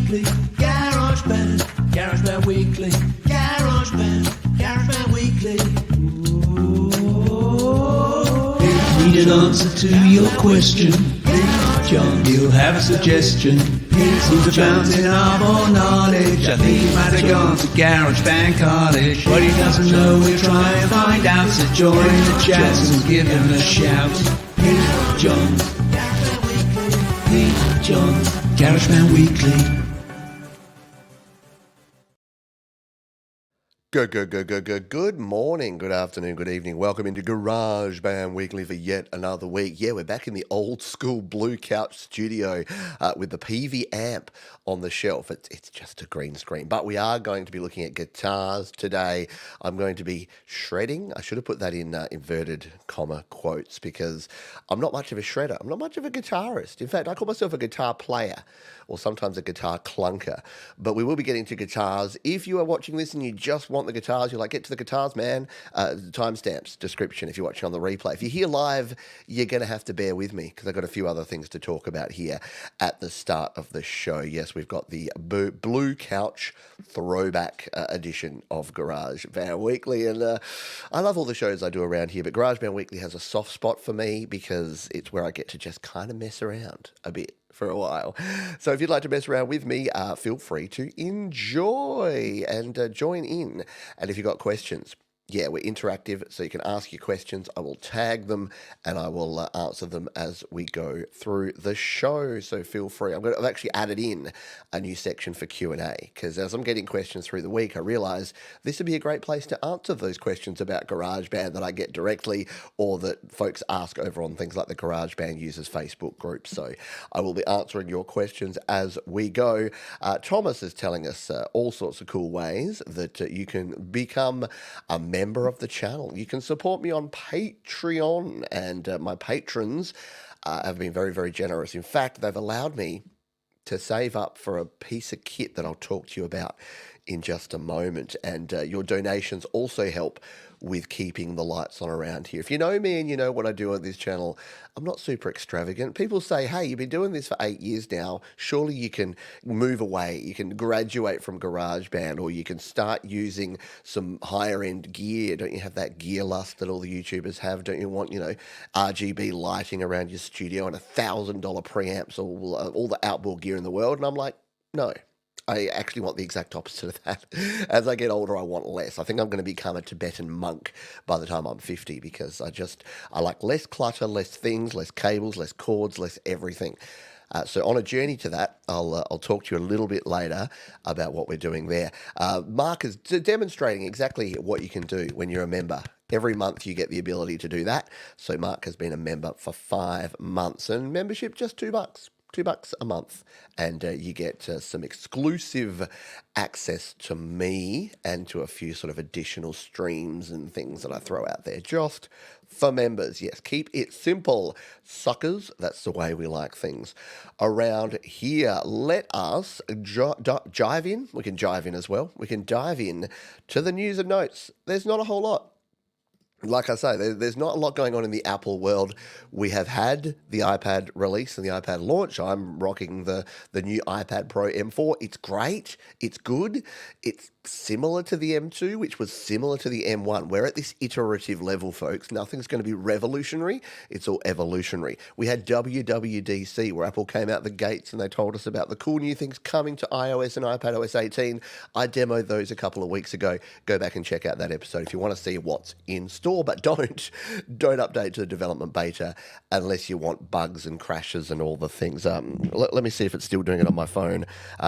Weekly, GarageBand, GarageBand Weekly, GarageBand Weekly. Ooh. Need an answer to your question, John, you'll have a suggestion. He's a fountain of all knowledge. I think he might have gone to GarageBand College. What he doesn't know, we'll try and find out. So join the chat and give him a shout. Here's John, GarageBand Weekly. Good morning, good afternoon, good evening. Welcome into GarageBand Weekly for yet another week. Yeah, we're back in the old school blue couch studio with the PV amp on the shelf. It's just a green screen, but we are going to be looking at guitars today. I'm going to be shredding. I should have put that in inverted comma quotes because I'm not much of a shredder. I'm not much of a guitarist. In fact, I call myself a guitar player or sometimes a guitar clunker, but we will be getting to guitars. If you are watching this and you just want the guitars, you're like, get to the guitars, man. Timestamps, description if you're watching on the replay. If you're here live, you're going to have to bear with me because I've got a few other things to talk about here at the start of the show. Yes, we've got the blue couch throwback edition of GarageBand Weekly, and I love all the shows I do around here, but GarageBand Weekly has a soft spot for me because it's where I get to just kind of mess around a bit for a while. So if you'd like to mess around with me, feel free to enjoy and join in. And if you've got questions, yeah, we're interactive, so you can ask your questions. I will tag them and I will answer them as we go through the show. So feel free. I've actually added in a new section for Q&A because as I'm getting questions through the week, I realize this would be a great place to answer those questions about GarageBand that I get directly or that folks ask over on things like the GarageBand Users Facebook group. So I will be answering your questions as we go. Thomas is telling us all sorts of cool ways that you can become a member of the channel. You can support me on Patreon, and my patrons have been very, very generous. In fact, they've allowed me to save up for a piece of kit that I'll talk to you about in just a moment. And your donations also help with keeping the lights on around here. If you know me and you know what I do on this channel, I'm not super extravagant. People say, hey, you've been doing this for 8 years now. Surely you can move away. You can graduate from GarageBand, or you can start using some higher end gear. Don't you have that gear lust that all the YouTubers have? Don't you want, RGB lighting around your studio and $1,000 preamps, all the outboard gear in the world? And I'm like, no. I actually want the exact opposite of that. As I get older, I want less. I think I'm going to become a Tibetan monk by the time I'm 50 because I like less clutter, less things, less cables, less cords, less everything. So on a journey to that, I'll talk to you a little bit later about what we're doing there. Mark is demonstrating exactly what you can do when you're a member. Every month you get the ability to do that. So Mark has been a member for 5 months, and membership just $2. $2 a month, and you get some exclusive access to me and to a few sort of additional streams and things that I throw out there just for members. Yes, keep it simple, suckers. That's the way we like things around here. Let us jive in. We can jive in as well. We can dive in to the news and notes. There's not a whole lot. Like I say, there's not a lot going on in the Apple world. We have had the iPad release and the iPad launch. I'm rocking the new iPad Pro M4. It's great. It's good. It's similar to the M2, which was similar to the M1. We're at this iterative level, folks. Nothing's going to be revolutionary. It's all evolutionary. We had WWDC, where Apple came out the gates and they told us about the cool new things coming to iOS and iPadOS 18. I demoed those a couple of weeks ago. Go back and check out that episode if you want to see what's in store, but don't update to the development beta unless you want bugs and crashes and all the things. Let me see if it's still doing it on my phone.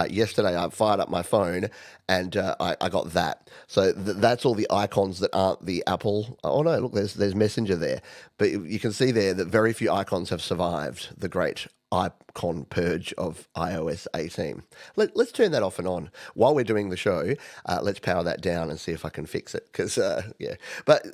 Yesterday I fired up my phone and I got that. So that's all the icons that aren't the Apple. Oh no, look, there's Messenger there. But you can see there that very few icons have survived the great icon purge of iOS 18. Let's turn that off and on. While we're doing the show, let's power that down and see if I can fix it. Because, yeah. But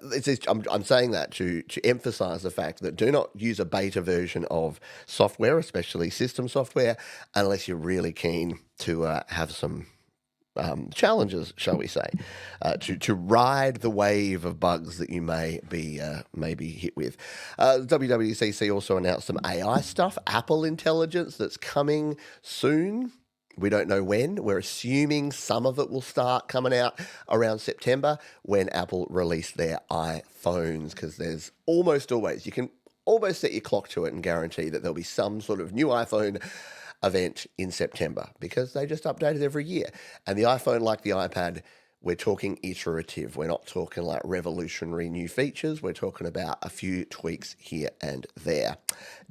I'm saying that to emphasize the fact that do not use a beta version of software, especially system software, unless you're really keen to have some challenges, shall we say, to ride the wave of bugs that you may be hit with. WWDC also announced some AI stuff, Apple Intelligence that's coming soon. We don't know when. We're assuming some of it will start coming out around September when Apple release their iPhones, because there's almost always, you can almost set your clock to it and guarantee that there'll be some sort of new iPhone event in September, because they just update it every year. And the iPhone, like the iPad, we're talking iterative. We're not talking like revolutionary new features. We're talking about a few tweaks here and there.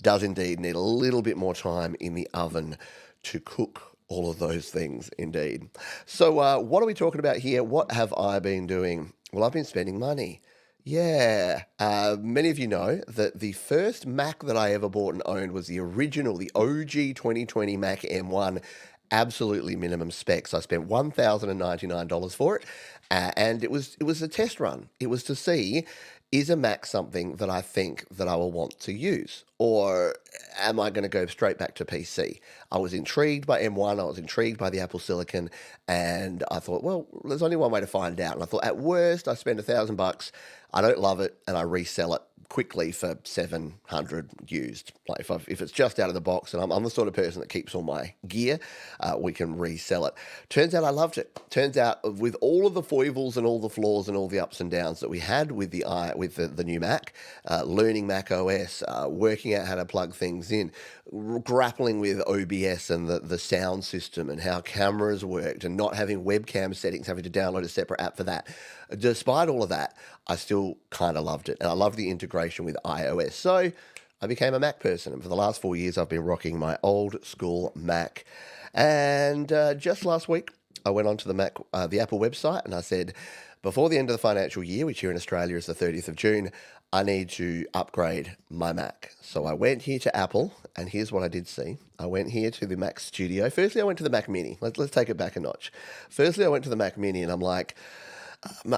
Does indeed need a little bit more time in the oven to cook all of those things, indeed. So what are we talking about here? What have I been doing? Well, I've been spending money. Yeah. Many of you know that the first Mac that I ever bought and owned was the original, the OG 2020 Mac M1, absolutely minimum specs. I spent $1,099 for it, and it was a test run. It was to see, is a Mac something that I think that I will want to use, or am I going to go straight back to PC? I was intrigued by M1, I was intrigued by the Apple Silicon, and I thought, well, there's only one way to find out. And I thought, at worst, I spend $1,000, I don't love it, and I resell it quickly for 700 used. Like if it's just out of the box, and I'm the sort of person that keeps all my gear, we can resell it. Turns out I loved it. Turns out, with all of the foibles and all the flaws and all the ups and downs that we had with the new Mac, learning Mac OS, working out how to plug things in, grappling with OBS and the sound system and how cameras worked, and not having webcam settings, having to download a separate app for that. Despite all of that, I still kind of loved it, and I love the integration with iOS. So I became a Mac person, and for the last 4 years, I've been rocking my old school Mac. And just last week, I went onto the Apple website, and I said, before the end of the financial year, which here in Australia is the 30th of June, I need to upgrade my Mac. So I went here to Apple, and here's what I did see. I went here to the Mac Studio. Firstly, I went to the Mac Mini. Let's take it back a notch. Firstly, I went to the Mac Mini, and I'm like,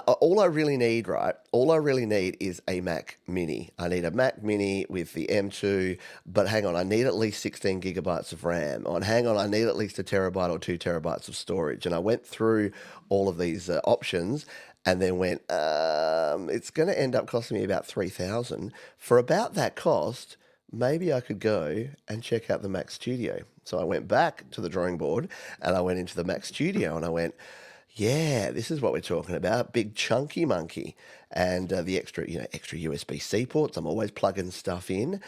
all I really need, right? All I really need is a Mac Mini. I need a Mac Mini with the M2, but hang on, I need at least 16 gigabytes of RAM. And hang on, I need at least 1 terabyte or 2 terabytes of storage. And I went through all of these options, and then went, it's going to end up costing me about $3,000. For about that cost, maybe I could go and check out the Mac Studio. So I went back to the drawing board, and I went into the Mac Studio, and I went, yeah, this is what we're talking about. Big chunky monkey, and the extra USB-C ports. I'm always plugging stuff in.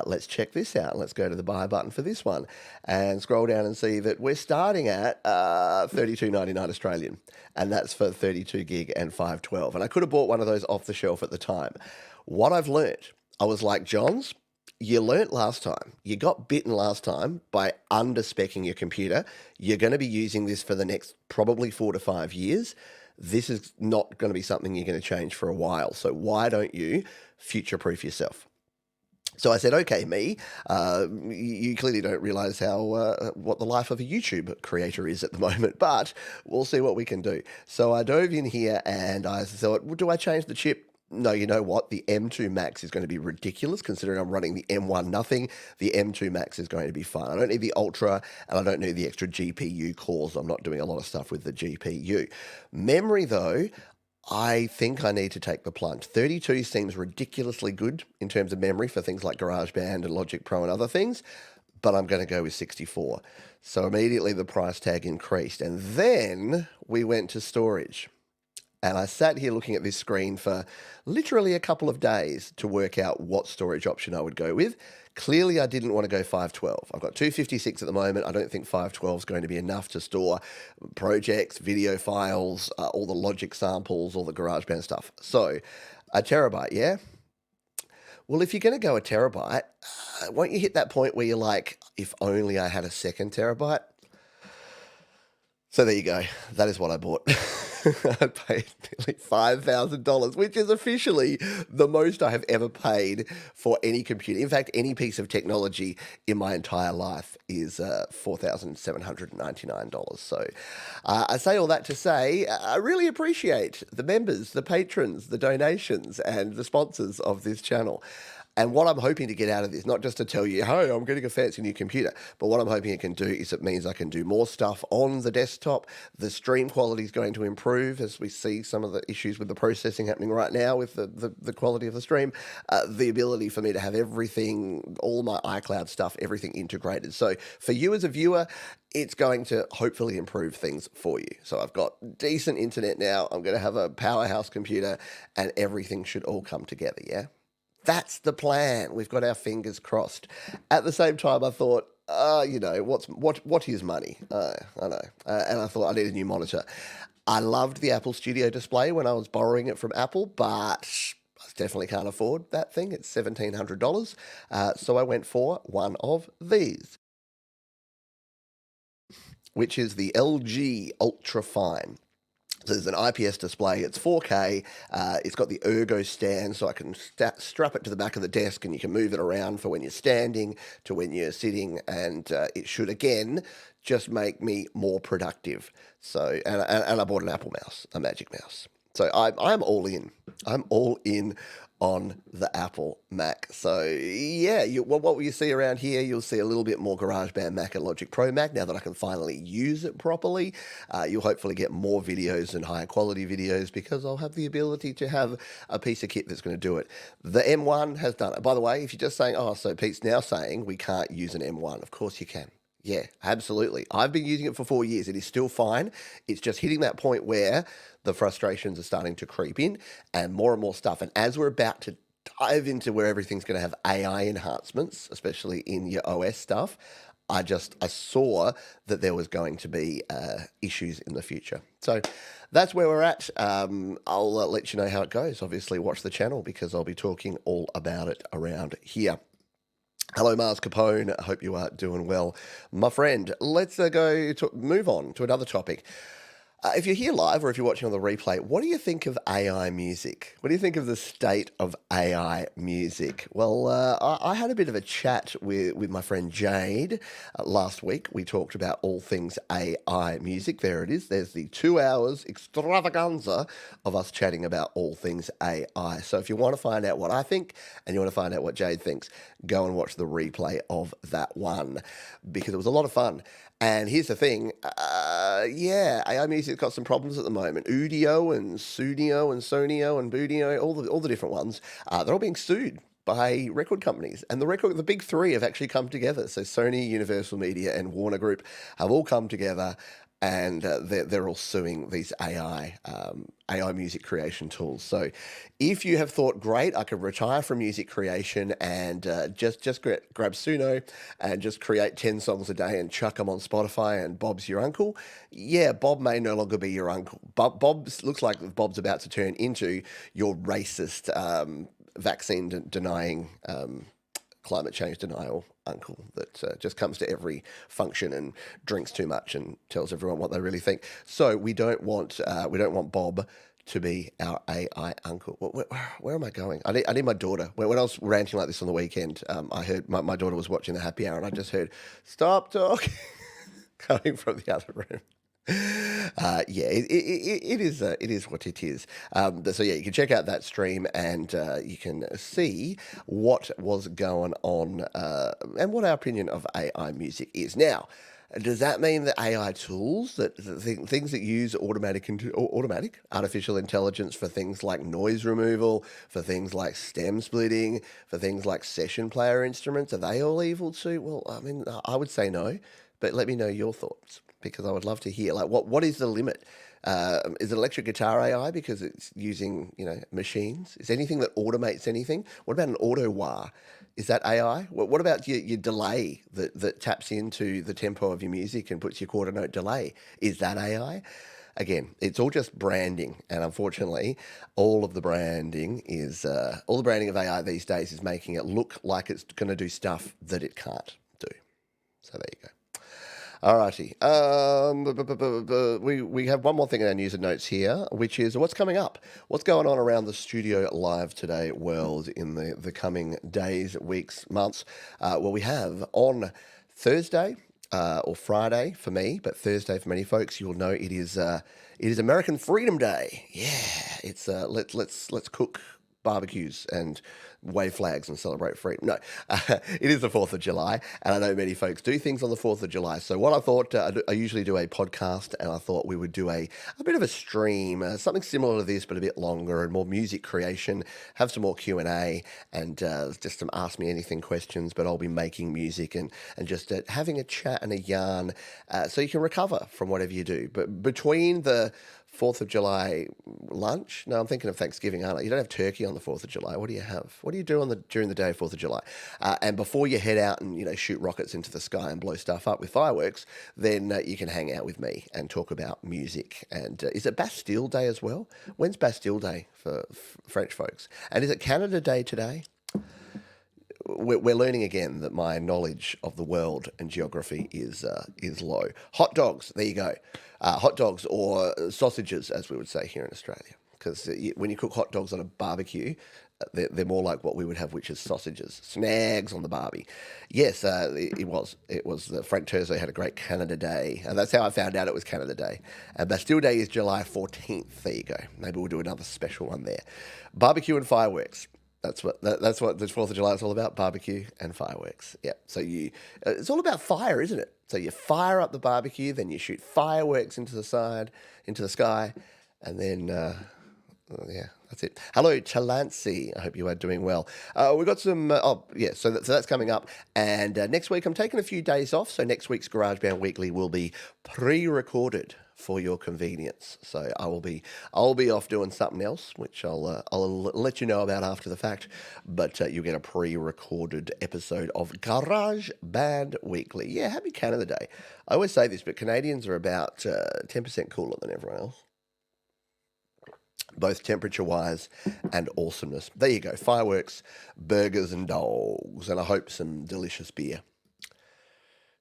Let's check this out. Let's go to the buy button for this one, and scroll down and see that we're starting at $32.99 Australian, and that's for 32 gig and 512. And I could have bought one of those off the shelf at the time. What I've learnt, I was like, Johns, you learnt last time. You got bitten last time by under-speccing your computer. You're going to be using this for the next probably 4 to 5 years. This is not going to be something you're going to change for a while. So why don't you future-proof yourself? So I said, okay, you clearly don't realize what the life of a YouTube creator is at the moment, but we'll see what we can do. So I dove in here, and I thought, well, do I change the chip? No, you know what? The M2 Max is going to be ridiculous, considering I'm running the M1 nothing. The M2 Max is going to be fun. I don't need the Ultra, and I don't need the extra GPU cores. I'm not doing a lot of stuff with the GPU. Memory, though, I think I need to take the plunge. 32 seems ridiculously good in terms of memory for things like GarageBand and Logic Pro and other things, but I'm going to go with 64. So immediately the price tag increased, and then we went to storage. And I sat here looking at this screen for literally a couple of days to work out what storage option I would go with. Clearly, I didn't want to go 512. I've got 256 at the moment. I don't think 512 is going to be enough to store projects, video files, all the Logic samples, all the GarageBand stuff. So, 1 terabyte, yeah? Well, if you're going to go 1 terabyte, won't you hit that point where you're like, if only I had a 2nd terabyte? So there you go. That is what I bought. I paid nearly $5,000, which is officially the most I have ever paid for any computer. In fact, any piece of technology in my entire life is $4,799. So I say all that to say I really appreciate the members, the patrons, the donations, and the sponsors of this channel. And what I'm hoping to get out of this, not just to tell you, hey, I'm getting a fancy new computer, but what I'm hoping it can do is it means I can do more stuff on the desktop. The stream quality is going to improve as we see some of the issues with the processing happening right now with the quality of the stream. The ability for me to have everything, all my iCloud stuff, everything integrated. So for you as a viewer, it's going to hopefully improve things for you. So I've got decent internet now. I'm going to have a powerhouse computer and everything should all come together, yeah? That's the plan. We've got our fingers crossed. At the same time, I thought, what is money? I know. And I thought I need a new monitor. I loved the Apple Studio display when I was borrowing it from Apple, but I definitely can't afford that thing. It's $1,700. So I went for one of these, which is the LG Ultrafine. So there's an IPS display, it's 4K, it's got the ergo stand so I can strap it to the back of the desk and you can move it around for when you're standing to when you're sitting, and it should, again, just make me more productive. So, and I bought an Apple mouse, a Magic Mouse. So I'm all in. I'm all in on the Apple Mac. So yeah, what will you see around here? You'll see a little bit more GarageBand Mac and Logic Pro Mac now that I can finally use it properly. You'll hopefully get more videos and higher quality videos because I'll have the ability to have a piece of kit that's going to do it. The M1 has done it. By the way, if you're just saying, oh, so Pete's now saying we can't use an M1, of course you can. Yeah, absolutely. I've been using it for 4 years. It is still fine. It's just hitting that point where the frustrations are starting to creep in and more stuff. And as we're about to dive into where everything's going to have AI enhancements, especially in your OS stuff, I saw that there was going to be issues in the future. So that's where we're at. I'll let you know how it goes. Obviously, watch the channel because I'll be talking all about it around here. Hello, Mars Capone. I hope you are doing well, my friend. Let's move on to another topic. If you're here live or if you're watching on the replay, what do you think of AI music? What do you think of the state of AI music? Well, I had a bit of a chat with my friend Jade last week. We talked about all things AI music. There it is. There's the 2 hours extravaganza of us chatting about all things AI. So if you want to find out what I think and you want to find out what Jade thinks, go and watch the replay of that one because it was a lot of fun. And here's the thing, AI music's got some problems at the moment. Udio and Sunio and Sonio and Budio, all the different ones, they're all being sued by record companies. And the big three have actually come together. So Sony, Universal Media and Warner Group have all come together and they're all suing these AI music creation tools. So if you have thought, great, I could retire from music creation and just grab Suno and just create 10 songs a day and chuck them on Spotify and Bob's your uncle, yeah, Bob may no longer be your uncle. Bob looks like Bob's about to turn into your racist, vaccine denying, climate change denial uncle that just comes to every function and drinks too much and tells everyone what they really think. So we don't want Bob to be our AI uncle. Where am I going? I need my daughter. When I was ranting like this on the weekend, I heard my daughter was watching the happy hour and I just heard, stop talking, coming from the other room. It is what it is. So yeah, you can check out that stream and you can see what was going on and what our opinion of AI music is. Now, does that mean that AI tools, things that use automatic artificial intelligence for things like noise removal, for things like stem splitting, for things like session player instruments, are they all evil too? Well, I mean, I would say no, but let me know your thoughts because I would love to hear. Like, what is the limit? Is it electric guitar AI because it's using machines? Is anything that automates anything? What about an auto wah? Is that AI? What about your delay that taps into the tempo of your music and puts your quarter note delay? Is that AI? Again, it's all just branding, and unfortunately, all the branding of AI these days is making it look like it's going to do stuff that it can't do. So there you go. Alrighty. We have one more thing in our news and notes here, which is what's coming up. What's going on around the Studio Live Today world in the coming days, weeks, months? Well, we have on Thursday or Friday for me, but Thursday for many folks, you'll know it is American Freedom Day. Yeah, it's let's cook barbecues and wave flags and celebrate freedom. No, it is the 4th of July, and I know many folks do things on the 4th of July. So what I thought, I usually do a podcast, and I thought we would do a bit of a stream, something similar to this, but a bit longer and more music creation, have some more Q&A, and just some Ask Me Anything questions, but I'll be making music and just having a chat and a yarn so you can recover from whatever you do. But between the 4th of July lunch, no, I'm thinking of Thanksgiving, aren't I? You don't have turkey on the 4th of July. What do you have? What do you do during the day of 4th of July? And before you head out and, shoot rockets into the sky and blow stuff up with fireworks, then you can hang out with me and talk about music. And is it Bastille Day as well? When's Bastille Day for French folks? And is it Canada Day today? We're learning again that my knowledge of the world and geography is low. Hot dogs, there you go. Hot dogs or sausages, as we would say here in Australia. Because when you cook hot dogs on a barbecue, they're more like what we would have, which is sausages. Snags on the barbie. Yes, it was. Frank Terzo had a great Canada Day. And that's how I found out it was Canada Day. Bastille Day is July 14th. There you go. Maybe we'll do another special one there. Barbecue and fireworks. That's what the 4th of July is all about, barbecue and fireworks. Yeah, so it's all about fire, isn't it? So you fire up the barbecue, then you shoot fireworks into the sky, and then, yeah, that's it. Hello, Chalancy. I hope you are doing well. We've got some, so that's coming up. And next week, I'm taking a few days off, so next week's GarageBand Weekly will be pre-recorded for your convenience. So I'll be off doing something else, which I'll let you know about after the fact. But you'll get a pre-recorded episode of GarageBand Weekly. Yeah, happy Canada Day. I always say this, but Canadians are about 10% cooler than everyone else, both temperature-wise and awesomeness. There you go. Fireworks, burgers and dogs, and I hope some delicious beer.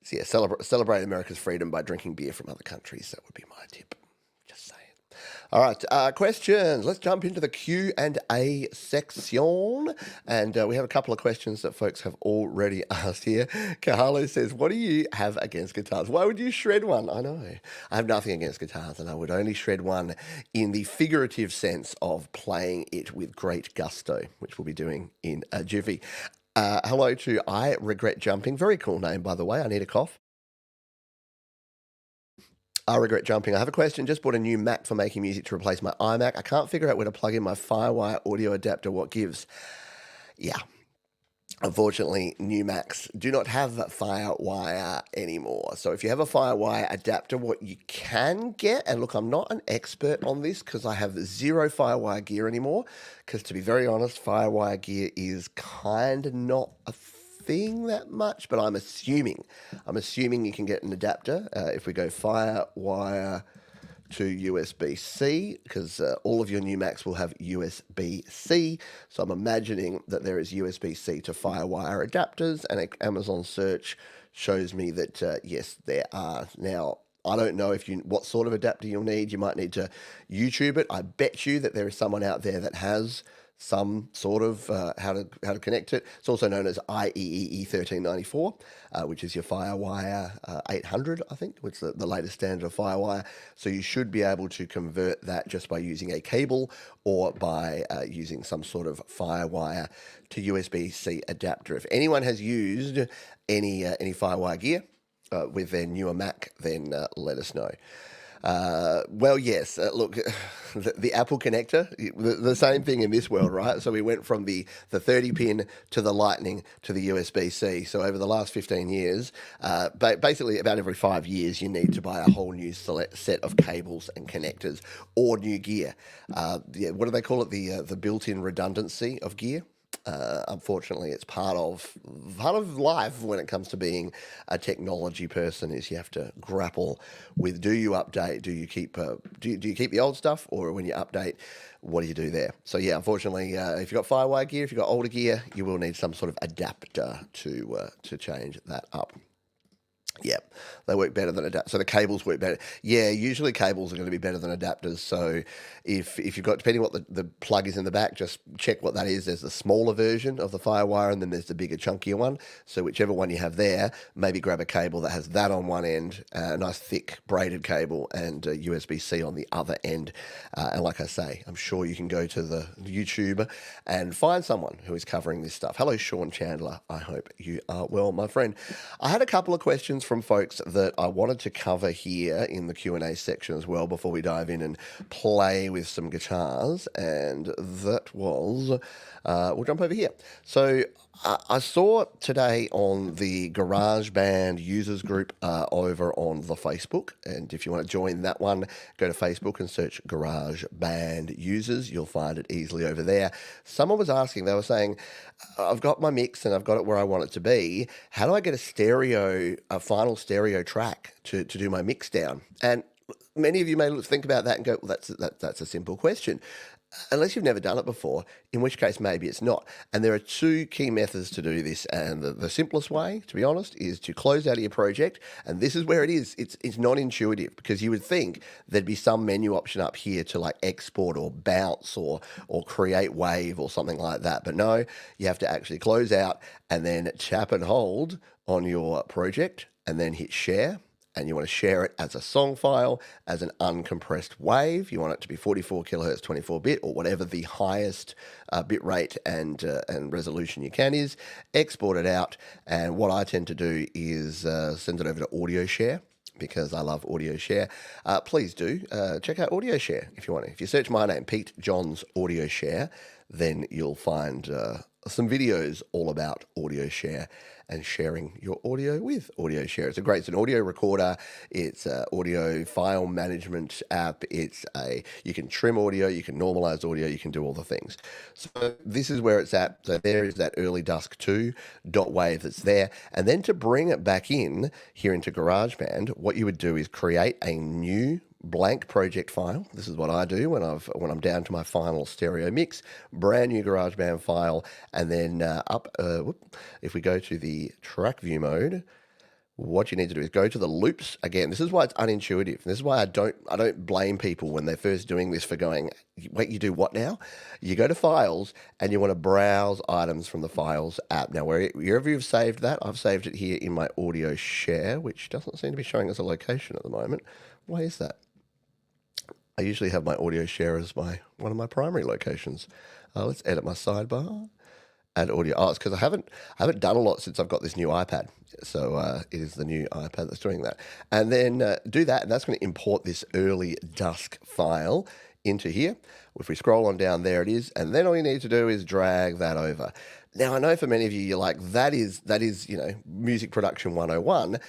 So yeah, celebrate America's freedom by drinking beer from other countries. That would be my tip. Just saying. All right, questions. Let's jump into the Q&A section. And we have a couple of questions that folks have already asked here. Kahalo says, what do you have against guitars? Why would you shred one? I know. I have nothing against guitars, and I would only shred one in the figurative sense of playing it with great gusto, which we'll be doing in a jiffy. Hello to I Regret Jumping. Very cool name, by the way. I need a cough. I Regret Jumping. I have a question. Just bought a new Mac for making music to replace my iMac. I can't figure out where to plug in my Firewire audio adapter. What gives? Yeah. Unfortunately, new Macs do not have Firewire anymore. So if you have a Firewire adapter, what you can get, and look, I'm not an expert on this because I have zero Firewire gear anymore, because to be very honest, Firewire gear is kind of not a thing that much, but I'm assuming you can get an adapter if we go Firewire to USB-C, because all of your new Macs will have USB-C. So I'm imagining that there is USB-C to Firewire adapters, and Amazon search shows me that, yes, there are. Now, I don't know what sort of adapter you'll need. You might need to YouTube it. I bet you that there is someone out there that has some sort of how to connect it. It's also known as IEEE 1394, which is your Firewire 800, I think, which is the latest standard of Firewire. So you should be able to convert that just by using a cable or by using some sort of Firewire to USB-C adapter. If anyone has used any Firewire gear with their newer Mac, then let us know. Well, yes, look, the Apple connector, the same thing in this world, right? So we went from the 30 pin to the Lightning to the USB-C. So over the last 15 years, basically about every 5 years, you need to buy a whole new set of cables and connectors or new gear. What do they call it? The built-in redundancy of gear. Unfortunately, it's part of life when it comes to being a technology person. Is you have to grapple with: do you update? Do you keep do you keep the old stuff, or when you update, what do you do there? So yeah, unfortunately, if you've got Firewire gear, if you've got older gear, you will need some sort of adapter to change that up. Yeah, They work better than adapters. So the cables work better. Yeah, usually cables are going to be better than adapters. So if you've got, depending what the plug is in the back, just check what that is. There's the smaller version of the Firewire, and then there's the bigger, chunkier one. So whichever one you have there, maybe grab a cable that has that on one end, a nice thick braided cable, and USB-C on the other end. And like I say, I'm sure you can go to the YouTube and find someone who is covering this stuff. Hello, Sean Chandler. I hope you are well, my friend. I had a couple of questions from folks that I wanted to cover here in the Q&A section as well before we dive in and play with some guitars. And that was, we'll jump over here. So I saw today on the GarageBand users group over on the Facebook. And if you want to join that one, go to Facebook and search GarageBand users. You'll find it easily over there. Someone was asking, they were saying, I've got my mix and I've got it where I want it to be. How do I get a final stereo track to do my mix down? And many of you may think about that and go, well, that's a simple question. Unless you've never done it before, in which case maybe it's not. And there are two key methods to do this. And the simplest way, to be honest, is to close out of your project. And this is where it is. It's not intuitive, because you would think there'd be some menu option up here to like export or bounce or create wave or something like that. But no, you have to actually close out and then tap and hold on your project and then hit share. And you want to share it as a song file, as an uncompressed wave. You want it to be 44 kilohertz, 24-bit, or whatever the highest bit rate and resolution you can is. Export it out, and what I tend to do is send it over to Audio Share, because I love Audio Share. Please do check out Audio Share if you want to. If you search my name, Pete Johns Audio Share, then you'll find some videos all about Audio Share and sharing your audio with Audio Share. It's an audio recorder. It's an audio file management app. You can trim audio, you can normalize audio, you can do all the things. So this is where it's at. So there is that early dusk 2.wave that's there. And then to bring it back in here into GarageBand, what you would do is create a new blank project file. This is what I do when I'm down to my final stereo mix. Brand new GarageBand file, and then if we go to the track view mode, what you need to do is go to the loops. Again, this is why it's unintuitive. This is why I don't blame people when they're first doing this for going, wait, you do what now? You go to files and you want to browse items from the files app. Now, wherever you've saved that, I've saved it here in my Audio Share, which doesn't seem to be showing us a location at the moment. Why is that? I usually have my Audio Share as one of my primary locations. Let's edit my sidebar. Add audio. Oh, it's because I haven't done a lot since I've got this new iPad. So it is the new iPad that's doing that. And then do that, and that's going to import this early dusk file into here. If we scroll on down, there it is. And then all you need to do is drag that over. Now, I know for many of you, you're like, that is music production 101.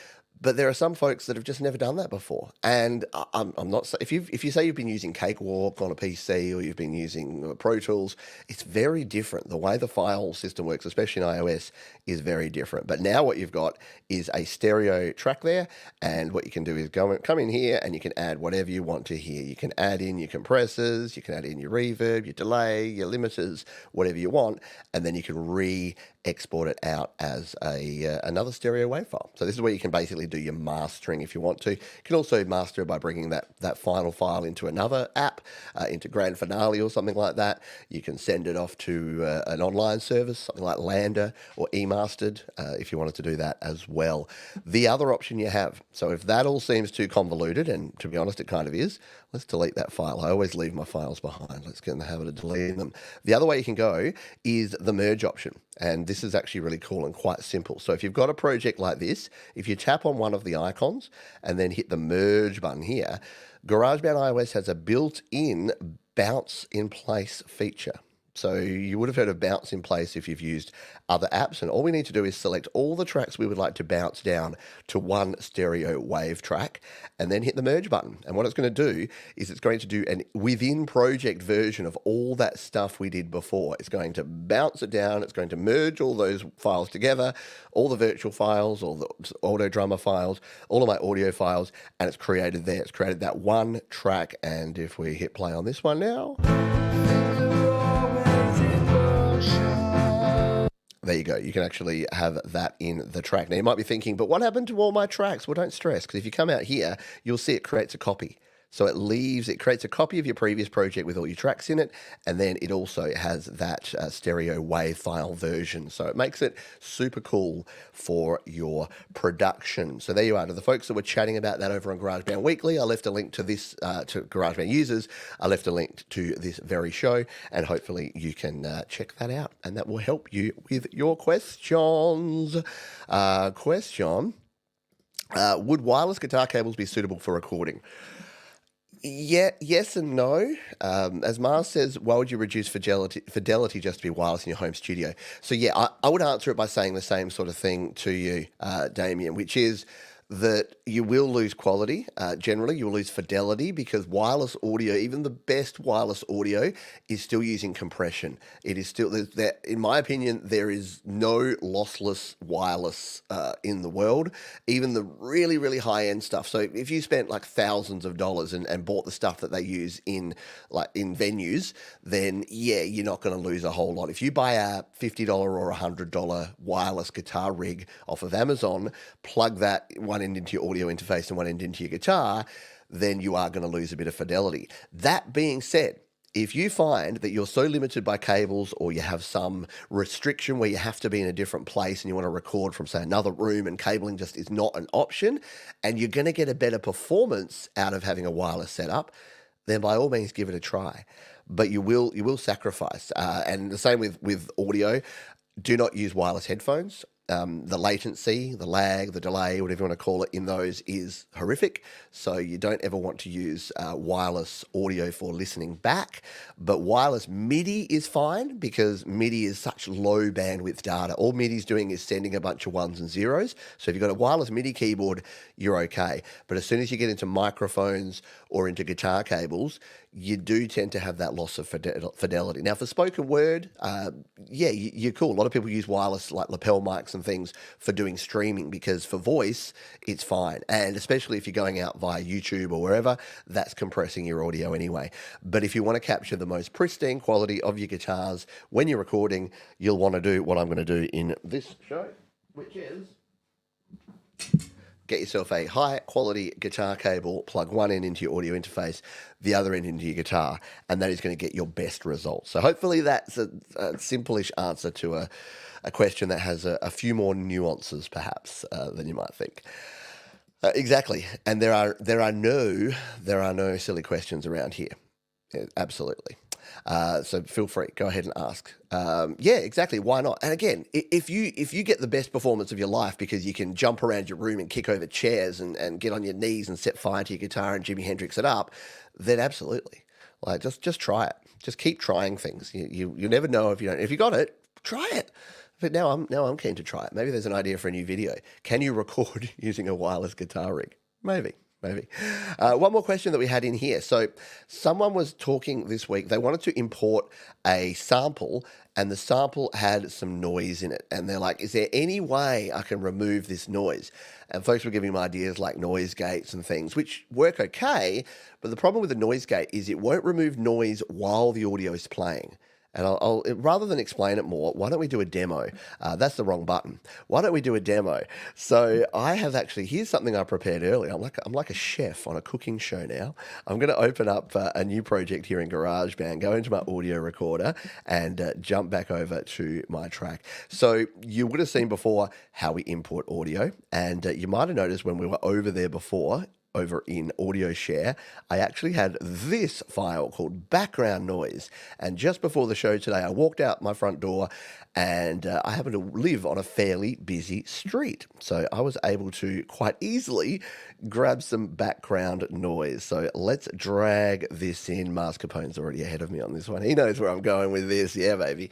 But there are some folks that have just never done that before. And I'm not, if you say you've been using Cakewalk on a PC or you've been using Pro Tools, it's very different. The way the file system works, especially in iOS, is very different. But now what you've got is a stereo track there. And what you can do is come in here and you can add whatever you want to here. You can add in your compressors, you can add in your reverb, your delay, your limiters, whatever you want. And then you can re-export it out as another stereo wave file. So this is where you can basically do your mastering if you want to. You can also master it by bringing that final file into another app, into Grand Finale or something like that. You can send it off to an online service, something like Lander or eMastered, if you wanted to do that as well. The other option you have, so if that all seems too convoluted, and to be honest, it kind of is, let's delete that file. I always leave my files behind. Let's get in the habit of deleting them. The other way you can go is the merge option. And this is actually really cool and quite simple. So if you've got a project like this, if you tap on one of the icons and then hit the merge button here, GarageBand iOS has a built-in bounce in place feature. So you would have heard of bounce in place if you've used other apps, and all we need to do is select all the tracks we would like to bounce down to one stereo wave track and then hit the merge button. And what it's going to do is it's going to do an within project version of all that stuff we did before. It's going to bounce it down, it's going to merge all those files together, all the virtual files, all the auto drummer files, all of my audio files, and it's created there. It's created that one track, and if we hit play on this one now, There you go. You can actually have that in the track. Now, you might be thinking, but what happened to all my tracks? Well, don't stress, because if you come out here, you'll see it creates a copy. So it creates a copy of your previous project with all your tracks in it, and then it also has that stereo WAV file version. So it makes it super cool for your production. So there you are. To the folks that were chatting about that over on GarageBand Weekly, I left a link to this, to GarageBand users. I left a link to this very show, and hopefully you can check that out, and that will help you with your questions. Would wireless guitar cables be suitable for recording? Yeah, yes and no. As Mars says, why would you reduce fidelity just to be wireless in your home studio? So yeah, I would answer it by saying the same sort of thing to you, Damien, which is that you will lose quality. Generally, you'll lose fidelity because wireless audio, even the best wireless audio, is still using compression. It is still, in my opinion, there is no lossless wireless in the world, even the really, really high-end stuff. So if you spent like thousands of dollars and bought the stuff that they use in venues, then yeah, you're not going to lose a whole lot. If you buy a $50 or $100 wireless guitar rig off of Amazon, plug that one end into your audio interface and one end into your guitar, then you are going to lose a bit of fidelity. That being said, if you find that you're so limited by cables or you have some restriction where you have to be in a different place and you want to record from, say, another room and cabling just is not an option, and you're going to get a better performance out of having a wireless setup, then by all means give it a try. But you will sacrifice. And the same with audio. Do not use wireless headphones. The latency, the lag, the delay, whatever you want to call it, in those is horrific. So you don't ever want to use wireless audio for listening back. But wireless MIDI is fine because MIDI is such low bandwidth data. All MIDI is doing is sending a bunch of ones and zeros. So if you've got a wireless MIDI keyboard, you're okay. But as soon as you get into microphones or into guitar cables, you do tend to have that loss of fidelity. Now, for spoken word, yeah, you're cool. A lot of people use wireless like lapel mics and things for doing streaming because for voice, it's fine. And especially if you're going out via YouTube or wherever, that's compressing your audio anyway. But if you want to capture the most pristine quality of your guitars when you're recording, you'll want to do what I'm going to do in this show, which is get yourself a high quality guitar cable, plug one end into your audio interface, the other end into your guitar, and that is going to get your best results. So hopefully that's a simple-ish answer to a question that has a few more nuances perhaps than you might think. Exactly. And there are no silly questions around here. Yeah, absolutely. So feel free, go ahead and ask. Yeah, exactly. Why not? And again, if you get the best performance of your life because you can jump around your room and kick over chairs and get on your knees and set fire to your guitar and Jimi Hendrix it up, then absolutely. Like just try it. Just keep trying things. You never know if you don't. If you got it, try it. But now I'm keen to try it. Maybe there's an idea for a new video. Can you record using a wireless guitar rig? Maybe. One more question that we had in here. So someone was talking this week. They wanted to import a sample and the sample had some noise in it. And they're like, is there any way I can remove this noise? And folks were giving them ideas like noise gates and things, which work okay. But the problem with the noise gate is it won't remove noise while the audio is playing. And I'll rather than explain it more, why don't we do a demo? That's the wrong button. Why don't we do a demo? So I have actually, here's something I prepared earlier. I'm like a chef on a cooking show now. I'm going to open up a new project here in GarageBand, go into my audio recorder and jump back over to my track. So you would have seen before how we import audio. And you might have noticed when we were over there before, over in Audio Share, I actually had this file called background noise. And just before the show today, I walked out my front door and I happen to live on a fairly busy street. So I was able to quite easily grab some background noise. So let's drag this in. Mars Capone's already ahead of me on this one. He knows where I'm going with this. Yeah, baby.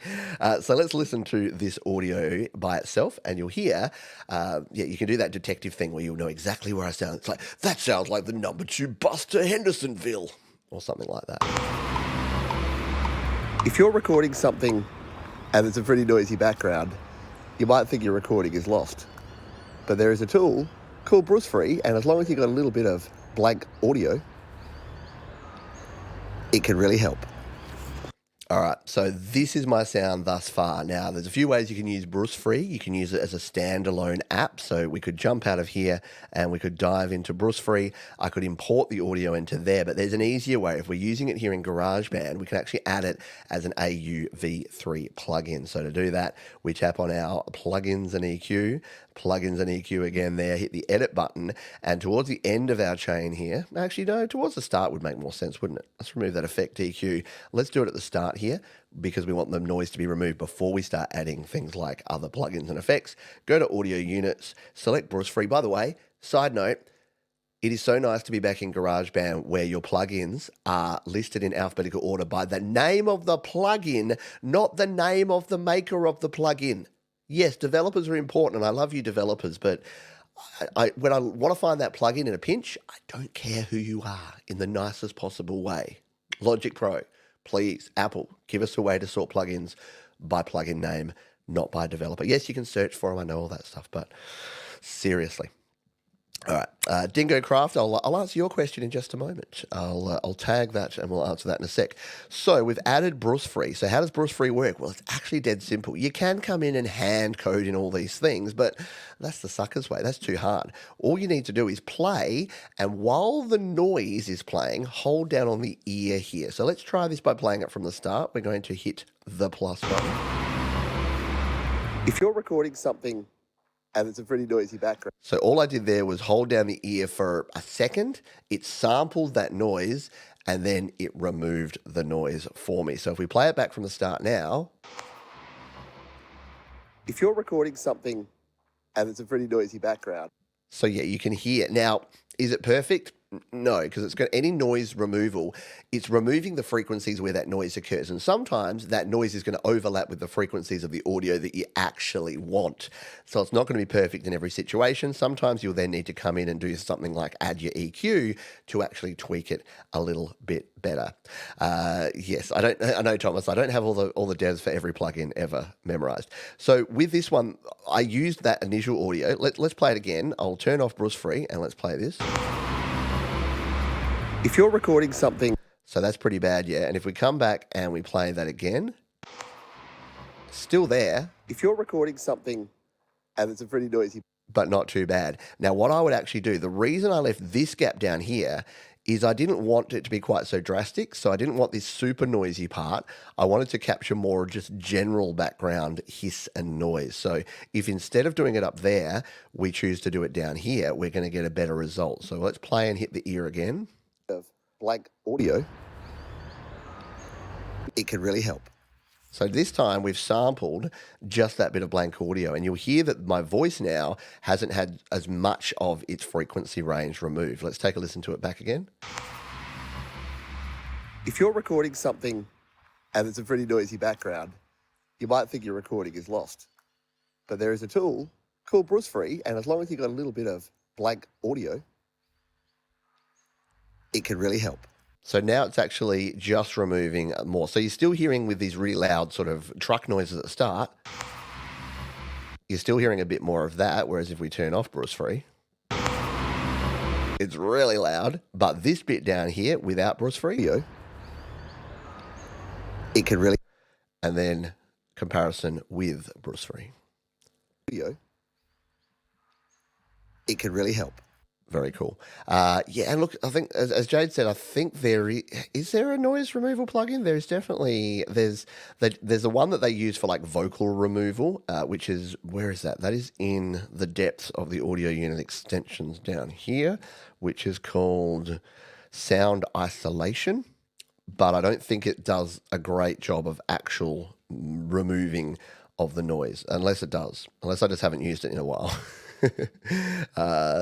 So let's listen to this audio by itself and you'll hear, yeah, you can do that detective thing where you'll know exactly where I sound. It's like, that sounds like the number 2 bus to Hendersonville or something like that. If you're recording something and it's a pretty noisy background, you might think your recording is lost. But there is a tool called Bruce Free, and as long as you've got a little bit of blank audio, it can really help. All right, so this is my sound thus far. Now, there's a few ways you can use Bruce Free. You can use it as a standalone app. So we could jump out of here and we could dive into Bruce Free. I could import the audio into there, but there's an easier way. If we're using it here in GarageBand, we can actually add it as an AUV3 plugin. So to do that, we tap on our plugins and EQ again there, hit the edit button, and towards the end of our chain here, actually no, towards the start would make more sense, wouldn't it? Let's remove that effect EQ. Let's do it at the start here because we want the noise to be removed before we start adding things like other plugins and effects. Go to audio units, select Bruce Free. By the way, side note, it is so nice to be back in GarageBand where your plugins are listed in alphabetical order by the name of the plugin, not the name of the maker of the plugin. Yes, developers are important, and I love you developers, but when I want to find that plugin in a pinch, I don't care who you are in the nicest possible way. Logic Pro, please, Apple, give us a way to sort plugins by plugin name, not by developer. Yes, you can search for them, I know all that stuff, but seriously. All right, Dingo Craft, I'll answer your question in just a moment. I'll tag that and we'll answer that in a sec. So we've added Bruce Free. So how does Bruce Free work? Well, it's actually dead simple. You can come in and hand code in all these things, but that's the sucker's way. That's too hard. All you need to do is play, and while the noise is playing, hold down on the ear here. So let's try this by playing it from the start. We're going to hit the plus button. If you're recording something and it's a pretty noisy background. So all I did there was hold down the ear for a second. It sampled that noise and then it removed the noise for me. So if we play it back from the start now. If you're recording something and it's a pretty noisy background. So yeah, you can hear. Now, is it perfect? No, because it's got any noise removal. It's removing the frequencies where that noise occurs. And sometimes that noise is going to overlap with the frequencies of the audio that you actually want. So it's not going to be perfect in every situation. Sometimes you'll then need to come in and do something like add your EQ to actually tweak it a little bit better. Yes, I know, Thomas, I don't have all the devs for every plugin ever memorized. So with this one, I used that initial audio. Let's play it again. I'll turn off Bruce Free and let's play this. If you're recording something, so that's pretty bad, yeah. And if we come back and we play that again, still there. If you're recording something and it's a pretty noisy, but not too bad. Now, what I would actually do, the reason I left this gap down here is I didn't want it to be quite so drastic. So I didn't want this super noisy part. I wanted to capture more just general background hiss and noise. So if instead of doing it up there, we choose to do it down here, we're going to get a better result. So let's play and hit the ear again. Of blank audio, it can really help. So this time we've sampled just that bit of blank audio, and you'll hear that my voice now hasn't had as much of its frequency range removed. Let's take a listen to it back again. If you're recording something and it's a pretty noisy background, you might think your recording is lost. But there is a tool called Bruce Free, and as long as you've got a little bit of blank audio, it can really help. So now it's actually just removing more. So you're still hearing with these really loud sort of truck noises at the start. You're still hearing a bit more of that, whereas if we turn off Bruce Free, it's really loud. But this bit down here, without Bruce Free, it can really... And then comparison with Bruce Free. It can really help. Very cool. Yeah, and look, I think, as Jade said, I think is there a noise removal plugin? There's definitely, there's the one that they use for like vocal removal, which is, where is that? That is in the depths of the audio unit extensions down here, which is called Sound Isolation. But I don't think it does a great job of actual removing of the noise, unless it does, unless I just haven't used it in a while.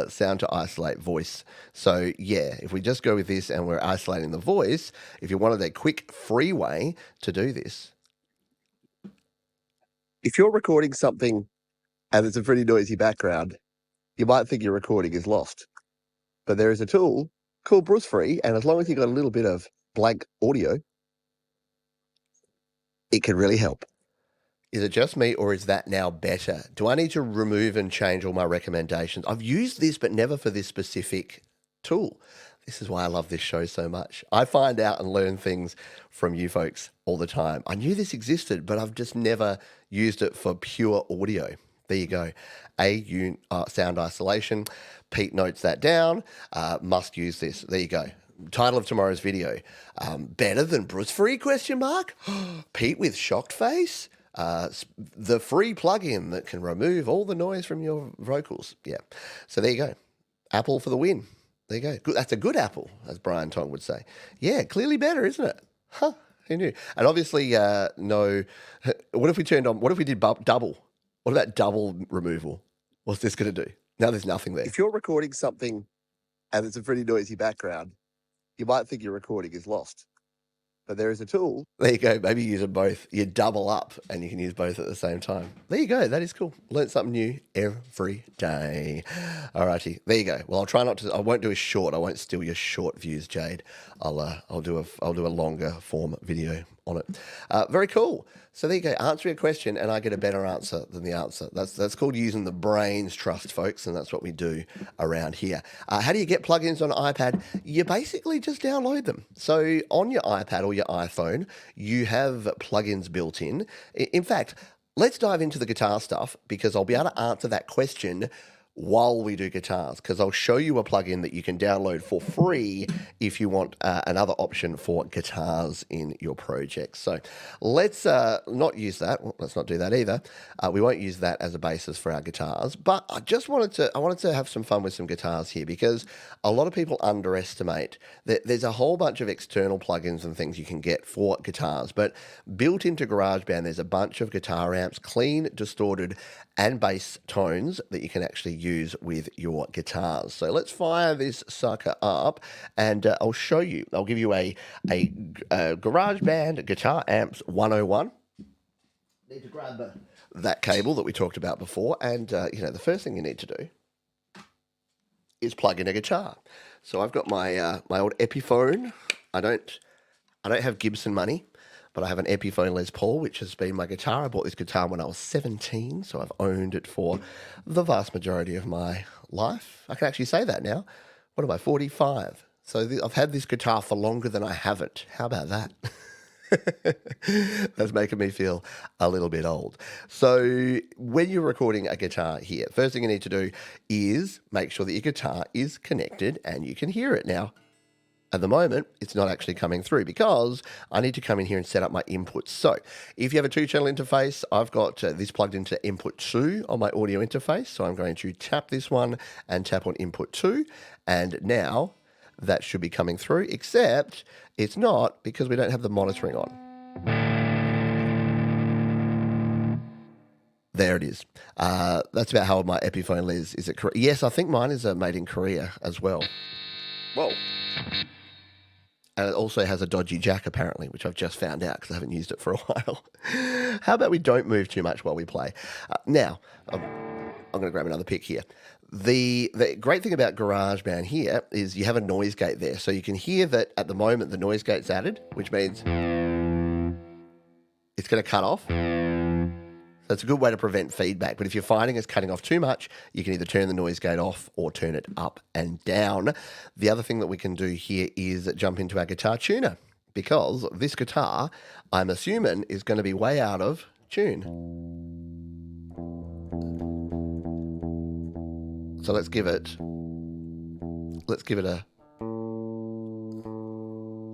Sound to isolate voice. So yeah, if we just go with this and we're isolating the voice, if you wanted a quick free way to do this. If you're recording something and it's a pretty noisy background, you might think your recording is lost. But there is a tool called Bruce Free, and as long as you've got a little bit of blank audio, it can really help. Is it just me, or is that now better? Do I need to remove and change all my recommendations? I've used this, but never for this specific tool. This is why I love this show so much. I find out and learn things from you folks all the time. I knew this existed, but I've just never used it for pure audio. There you go. Sound isolation. Pete notes that down. Must use this. There you go. Title of tomorrow's video. Better than Bruce Free, question mark? Pete with shocked face. The free plugin that can remove all the noise from your vocals. Yeah. So there you go. Apple for the win. There you go. Good. That's a good apple, as Brian Tong would say. Yeah, clearly better, isn't it? Huh, who knew? And obviously, no. What if we did double? What about double removal? What's this going to do? Now there's nothing there. If you're recording something and it's a pretty noisy background, you might think your recording is lost. But there is a tool. There you go. Maybe use them both. You double up and you can use both at the same time. There you go. That is cool. Learn something new every day. All righty. There you go. Well, I'll try not to. I won't do a short. I won't steal your short views, Jade. I'll do a longer form video on it. Very cool. So there you go. Answer your question and I get a better answer than the answer. That's called using the brains trust, folks, and that's what we do around here. How do you get plugins on iPad? You basically just download them. So on your iPad or your iPhone, you have plugins built in. In fact, let's dive into the guitar stuff because I'll be able to answer that question while we do guitars, because I'll show you a plugin that you can download for free if you want another option for guitars in your project. So let's not use that. Well, let's not do that either. We won't use that as a basis for our guitars, but I wanted to have some fun with some guitars here because a lot of people underestimate that there's a whole bunch of external plugins and things you can get for guitars, but built into GarageBand, there's a bunch of guitar amps, clean, distorted, and bass tones that you can actually use with your guitars. So let's fire this sucker up and I'll show you. I'll give you a GarageBand Guitar Amps 101. Need to grab that cable that we talked about before and the first thing you need to do is plug in a guitar. So I've got my my old Epiphone. I don't have Gibson money, but I have an Epiphone Les Paul, which has been my guitar. I bought this guitar when I was 17, so I've owned it for the vast majority of my life. I can actually say that now. What am I, 45? So I've had this guitar for longer than I haven't. How about that? That's making me feel a little bit old. So when you're recording a guitar here, first thing you need to do is make sure that your guitar is connected and you can hear it now. At the moment, it's not actually coming through because I need to come in here and set up my inputs. So if you have a 2-channel interface, I've got this plugged into input 2 on my audio interface. So I'm going to tap this one and tap on input 2. And now that should be coming through, except it's not because we don't have the monitoring on. There it is. That's about how my Epiphone Les is. It correct? Yes, I think mine is made in Korea as well. Whoa. And it also has a dodgy jack, apparently, which I've just found out because I haven't used it for a while. How about we don't move too much while we play? Now, I'm going to grab another pick here. The great thing about GarageBand here is you have a noise gate there. So you can hear that at the moment the noise gate's added, which means it's going to cut off. So it's a good way to prevent feedback. But if you're finding it's cutting off too much, you can either turn the noise gate off or turn it up and down. The other thing that we can do here is jump into our guitar tuner because this guitar, I'm assuming, is going to be way out of tune. So let's give it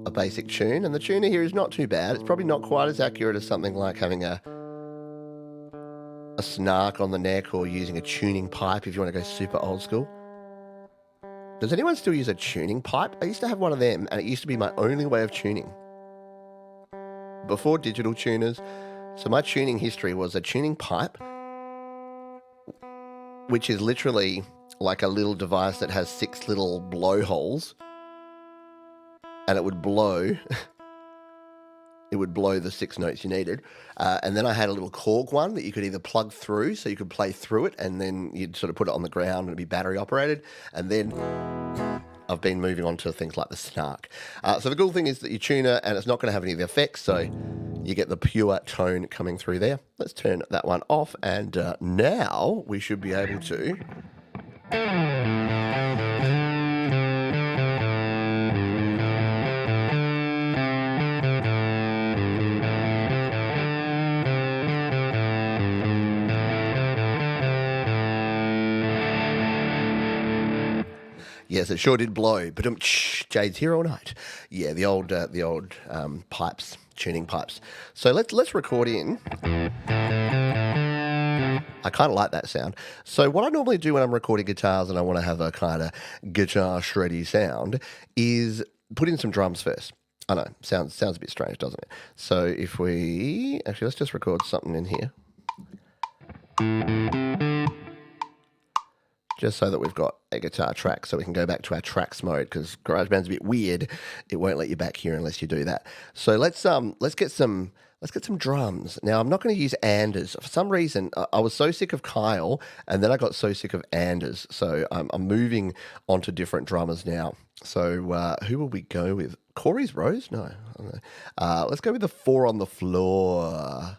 a basic tune. And the tuner here is not too bad. It's probably not quite as accurate as something like having a snark on the neck or using a tuning pipe if you want to go super old school. Does anyone still use a tuning pipe? I used to have one of them and it used to be my only way of tuning. Before digital tuners, so my tuning history was a tuning pipe, which is literally like a little device that has 6 little blowholes and it would blow the 6 notes you needed. And then I had a little Korg one that you could either plug through, so you could play through it, and then you'd sort of put it on the ground and it'd be battery operated. And then I've been moving on to things like the Snark. So the cool thing is that you tuner, and it's not going to have any of the effects, so you get the pure tone coming through there. Let's turn that one off, and now we should be able to Yes, it sure did blow. But Jade's here all night. Yeah, the old pipes, tuning pipes. So let's record in. I kind of like that sound. So what I normally do when I'm recording guitars and I want to have a kind of guitar shreddy sound is put in some drums first. I know, sounds a bit strange, doesn't it? So if we... Actually, let's just record something in here. Just so that we've got a guitar track so we can go back to our tracks mode, because GarageBand's a bit weird. It won't let you back here unless you do that. So let's get some drums. Now, I'm not going to use Anders. For some reason, I was so sick of Kyle, and then I got so sick of Anders. So I'm moving on to different drummers now. So who will we go with? Corey's Rose? No. I don't know. Let's go with the 4 on the floor.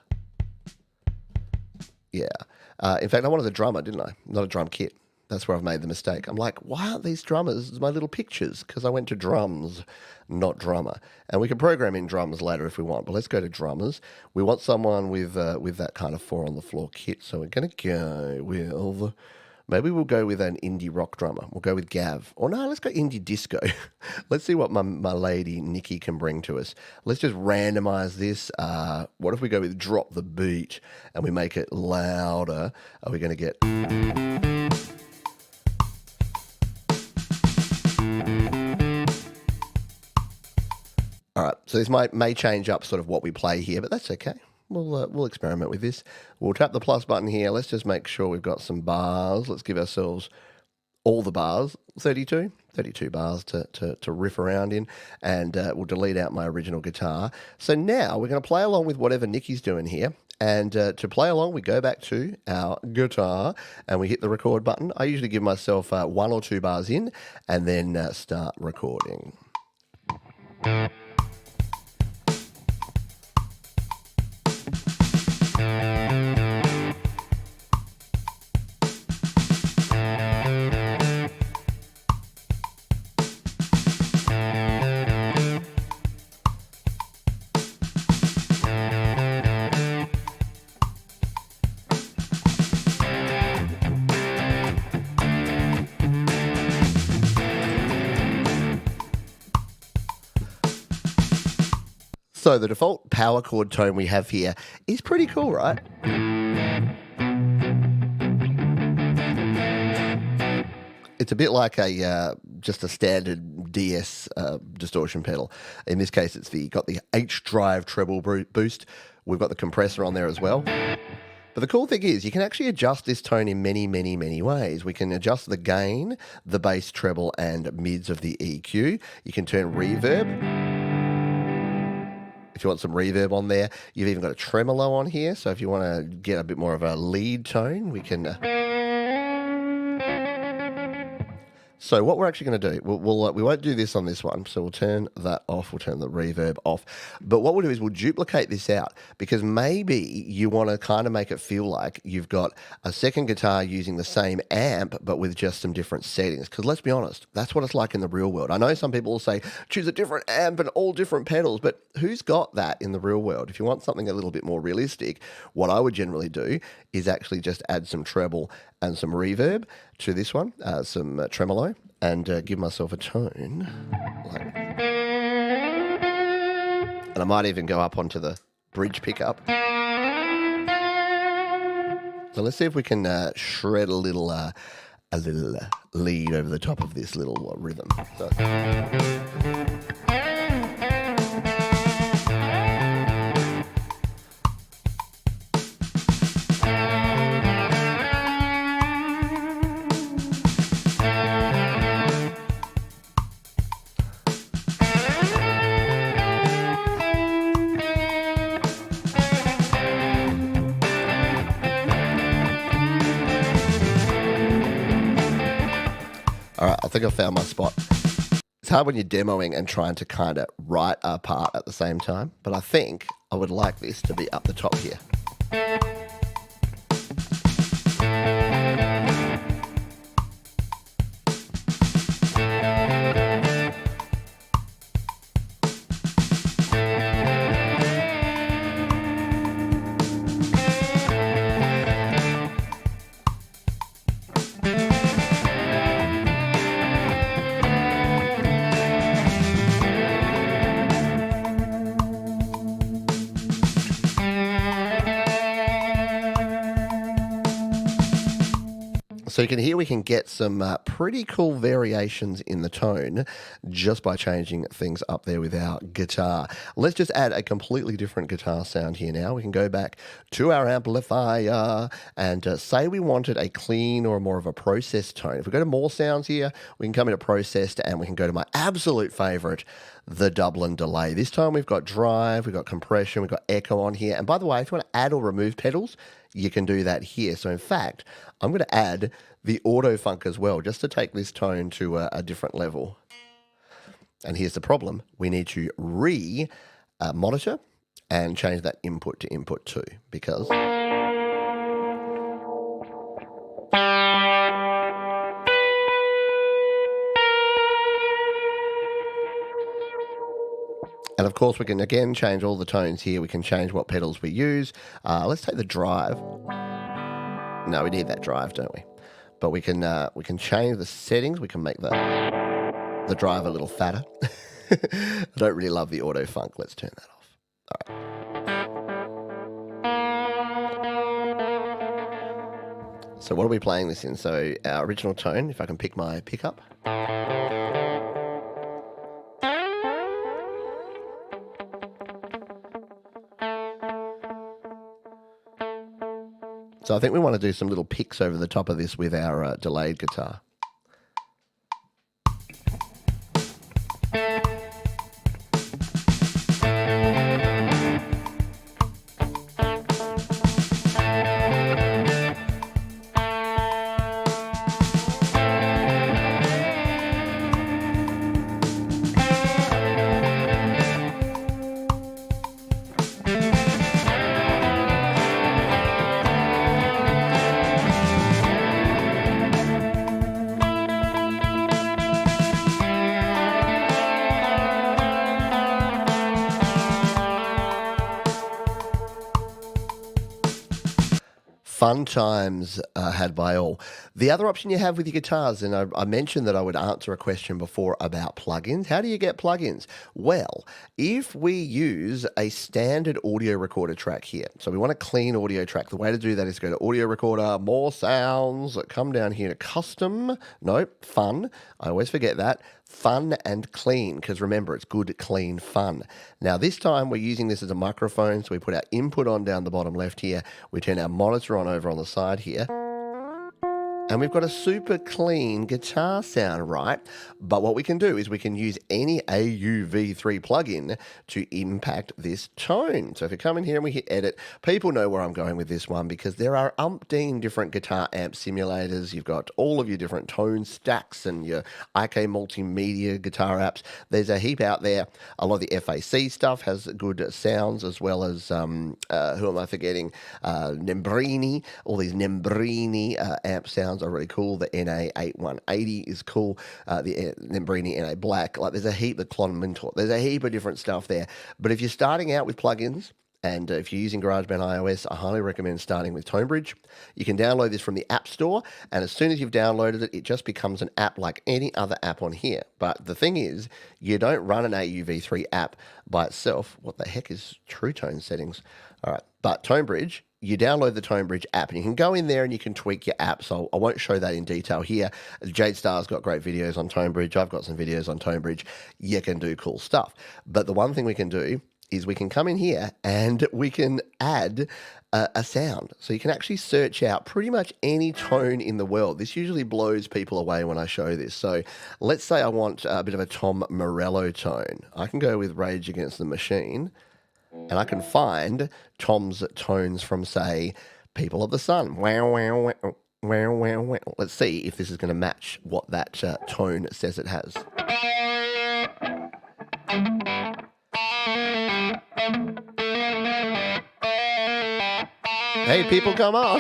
Yeah. In fact, I wanted a drummer, didn't I? Not a drum kit. That's where I've made the mistake. I'm like, why aren't these drummers my little pictures? Because I went to drums, not drummer. And we can program in drums later if we want, but let's go to drummers. We want someone with that kind of 4 on the floor kit. So we're going to go with, maybe we'll go with an indie rock drummer. We'll go with Gav. Or no, let's go indie disco. Let's see what my lady Nikki can bring to us. Let's just randomize this. What if we go with drop the beat and we make it louder? Are we going to get... All right, so this may change up sort of what we play here, but that's okay. We'll experiment with this. We'll tap the plus button here. Let's just make sure we've got some bars. Let's give ourselves all the bars, 32 bars to riff around in, and we'll delete out my original guitar. So now we're going to play along with whatever Nikki's doing here. And to play along, we go back to our guitar and we hit the record button. I usually give myself 1 or 2 bars in and then start recording. So the default power chord tone we have here is pretty cool, right? It's a bit like just a standard DS distortion pedal. In this case, it's got the H drive treble boost. We've got the compressor on there as well. But the cool thing is you can actually adjust this tone in many, many, many ways. We can adjust the gain, the bass, treble, and mids of the EQ. You can turn reverb. If you want some reverb on there, you've even got a tremolo on here. So if you want to get a bit more of a lead tone, we can... So what we're actually going to do, we won't do this on this one, so we'll turn that off, we'll turn the reverb off. But what we'll do is we'll duplicate this out, because maybe you want to kind of make it feel like you've got a second guitar using the same amp, but with just some different settings. Because let's be honest, that's what it's like in the real world. I know some people will say, choose a different amp and all different pedals, but who's got that in the real world? If you want something a little bit more realistic, what I would generally do is actually just add some treble and some reverb to this one, some tremolo, and give myself a tone. And I might even go up onto the bridge pickup. So let's see if we can shred a little lead over the top of this little rhythm. So. All right, I think I found my spot. It's hard when you're demoing and trying to kind of write a part at the same time, but I think I would like this to be up the top here. So you can hear we can get some pretty cool variations in the tone just by changing things up there with our guitar. Let's just add a completely different guitar sound here now. We can go back to our amplifier and say we wanted a clean or more of a processed tone. If we go to more sounds here, we can come into processed and we can go to my absolute favorite, the Dublin delay. This time we've got drive, we've got compression, we've got echo on here. And by the way, if you want to add or remove pedals, you can do that here. So in fact, I'm going to add the auto funk as well, just to take this tone to a different level. And here's the problem. We need to monitor and change that input to input 2 because... And of course, we can again change all the tones here. We can change what pedals we use. Let's take the drive. No, we need that drive, don't we? But we can change the settings. We can make the drive a little fatter. I don't really love the auto funk. Let's turn that off. All right. So what are we playing this in? So our original tone, if I can pick my pickup. So I think we want to do some little picks over the top of this with our delayed guitar. Fun times had by all. The other option you have with your guitars, and I mentioned that I would answer a question before about plugins. How do you get plugins? Well, if we use a standard audio recorder track here, so we want a clean audio track, the way to do that is go to audio recorder, more sounds, come down here to custom, fun. I always forget that. Fun and clean, because remember, it's good, clean, fun. Now, this time we're using this as a microphone, so we put our input on down the bottom left here. We turn our monitor on over on the side here. And we've got a super clean guitar sound, right? But what we can do is we can use any AUV3 plugin to impact this tone. So if you come in here and we hit edit, people know where I'm going with this one because there are umpteen different guitar amp simulators. You've got all of your different tone stacks and your IK multimedia guitar apps. There's a heap out there. A lot of the FAC stuff has good sounds as well as, who am I forgetting? Nembrini, all these Nembrini amp sounds are really cool. The NA8180 is cool. The Nembrini NA Black. Like there's a heap, the Clon Mentor. There's a heap of different stuff there. But if you're starting out with plugins, and if you're using GarageBand iOS, I highly recommend starting with ToneBridge. You can download this from the App Store, and as soon as you've downloaded it, it just becomes an app like any other app on here. But the thing is, you don't run an AUV3 app by itself. What the heck is True Tone settings? All right, but ToneBridge, you download the ToneBridge app and you can go in there and you can tweak your app. So I won't show that in detail here. Jade Star's got great videos on ToneBridge. I've got some videos on ToneBridge. You can do cool stuff. But the one thing we can do is we can come in here and we can add a sound. So you can actually search out pretty much any tone in the world. This usually blows people away when I show this. So let's say I want a bit of a Tom Morello tone. I can go with Rage Against the Machine. And I can find Tom's tones from, say, People of the Sun. Wow, wow, wow, wow, wow, wow. Let's see if this is going to match what that tone says it has. Hey, people, come on.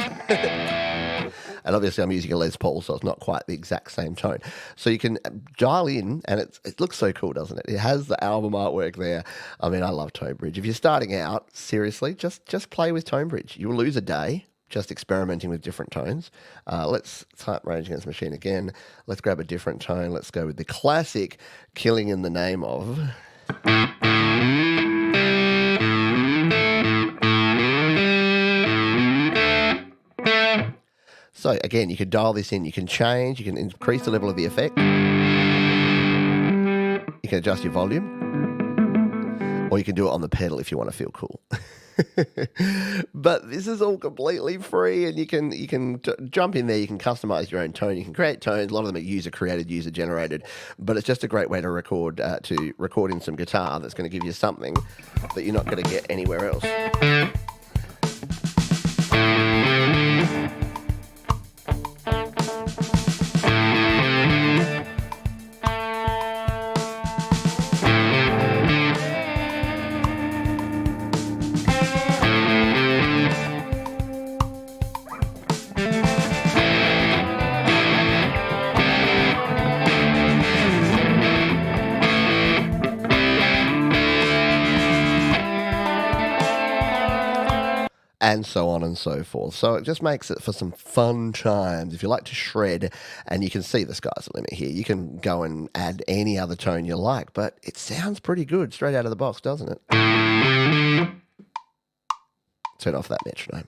And obviously I'm using a Les Paul, so it's not quite the exact same tone. So you can dial in, and it looks so cool, doesn't it? It has the album artwork there. I mean, I love ToneBridge. If you're starting out, seriously, just play with ToneBridge. You'll lose a day just experimenting with different tones. Let's type Rage Against the Machine again. Let's grab a different tone. Let's go with the classic Killing in the Name of. So again, you can dial this in. You can change. You can increase the level of the effect. You can adjust your volume. Or you can do it on the pedal if you want to feel cool. But this is all completely free, and you can jump in there. You can customize your own tone. You can create tones. A lot of them are user created, user generated, but it's just a great way to record in some guitar that's going to give you something that you're not going to get anywhere else. And so on and so forth. So it just makes it for some fun times. If you like to shred, and you can see the sky's the limit here, you can go and add any other tone you like, but it sounds pretty good straight out of the box, doesn't it? Turn off that metronome.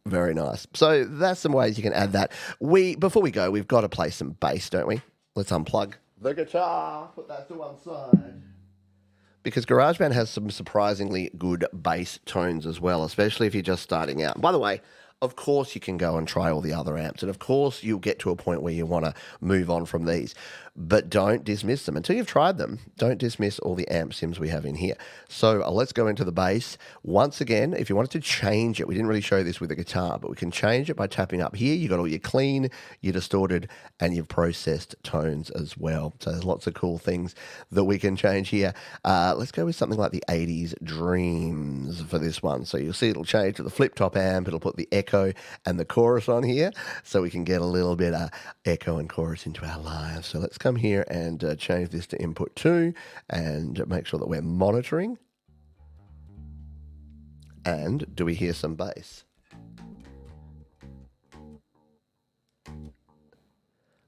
Very nice. So that's some ways you can add that. Before we go, we've got to play some bass, don't we? Let's unplug the guitar, put that to one side. Because GarageBand has some surprisingly good bass tones as well, especially if you're just starting out. By the way, of course you can go and try all the other amps, and of course you'll get to a point where you want to move on from these, but don't dismiss them. Until you've tried them, don't dismiss all the amp sims we have in here. So let's go into the bass. Once again, if you wanted to change it, we didn't really show this with the guitar, but we can change it by tapping up here. You've got all your clean, your distorted, and your processed tones as well. So there's lots of cool things that we can change here. Let's go with something like the 80s Dreams for this one. So you'll see it'll change to the flip-top amp. It'll put the echo and the chorus on here, so we can get a little bit of echo and chorus into our lives. So let's come here and change this to input 2 and make sure that we're monitoring. And do we hear some bass?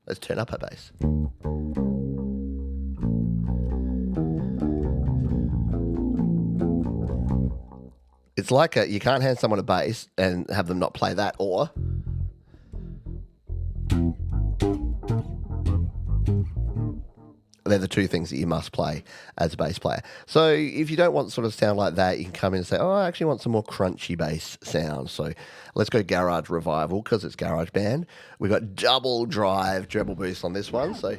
Let's turn up our bass. It's like you can't hand someone a bass and have them not play that, or they're the two things that you must play as a bass player. So if you don't want sort of sound like that, you can come in and say, oh, I actually want some more crunchy bass sound. So let's go Garage Revival, because it's GarageBand. We've got double drive treble boost on this one. So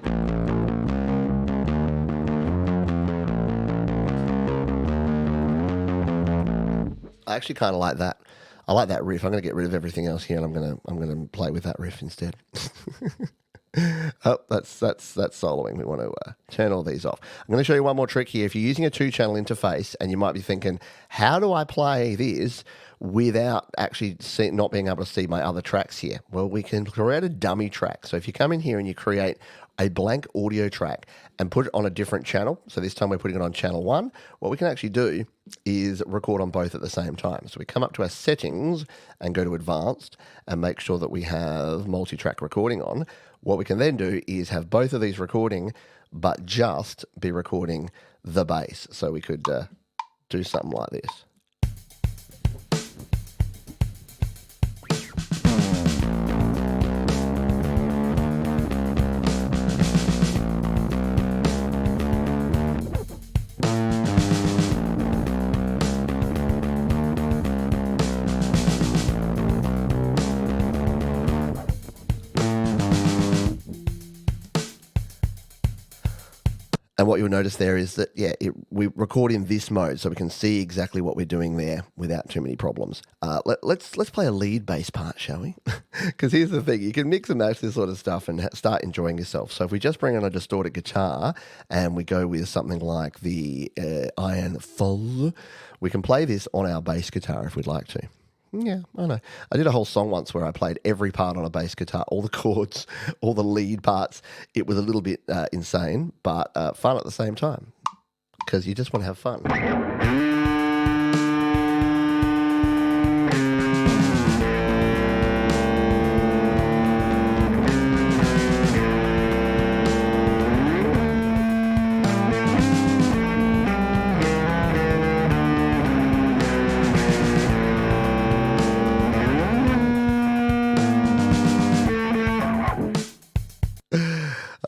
I actually kind of like that. I like that riff. I'm going to get rid of everything else here, and I'm going to play with that riff instead. Oh, that's soloing. We want to turn all these off. I'm going to show you one more trick here. If you're using a 2-channel interface, and you might be thinking, how do I play this without actually not being able to see my other tracks here? Well, we can create a dummy track. So if you come in here and you create a blank audio track and put it on a different channel, so this time we're putting it on channel 1, what we can actually do is record on both at the same time. So we come up to our settings and go to advanced and make sure that we have multi-track recording on. What we can then do is have both of these recording, but just be recording the bass. So we could do something like this. And what you'll notice there is that, we record in this mode, so we can see exactly what we're doing there without too many problems. Let's play a lead bass part, shall we? Because here's the thing, you can mix and match this sort of stuff and start enjoying yourself. So if we just bring on a distorted guitar and we go with something like the Iron Full, we can play this on our bass guitar if we'd like to. Yeah, I know. I did a whole song once where I played every part on a bass guitar, all the chords, all the lead parts. It was a little bit insane, but fun at the same time, because you just want to have fun.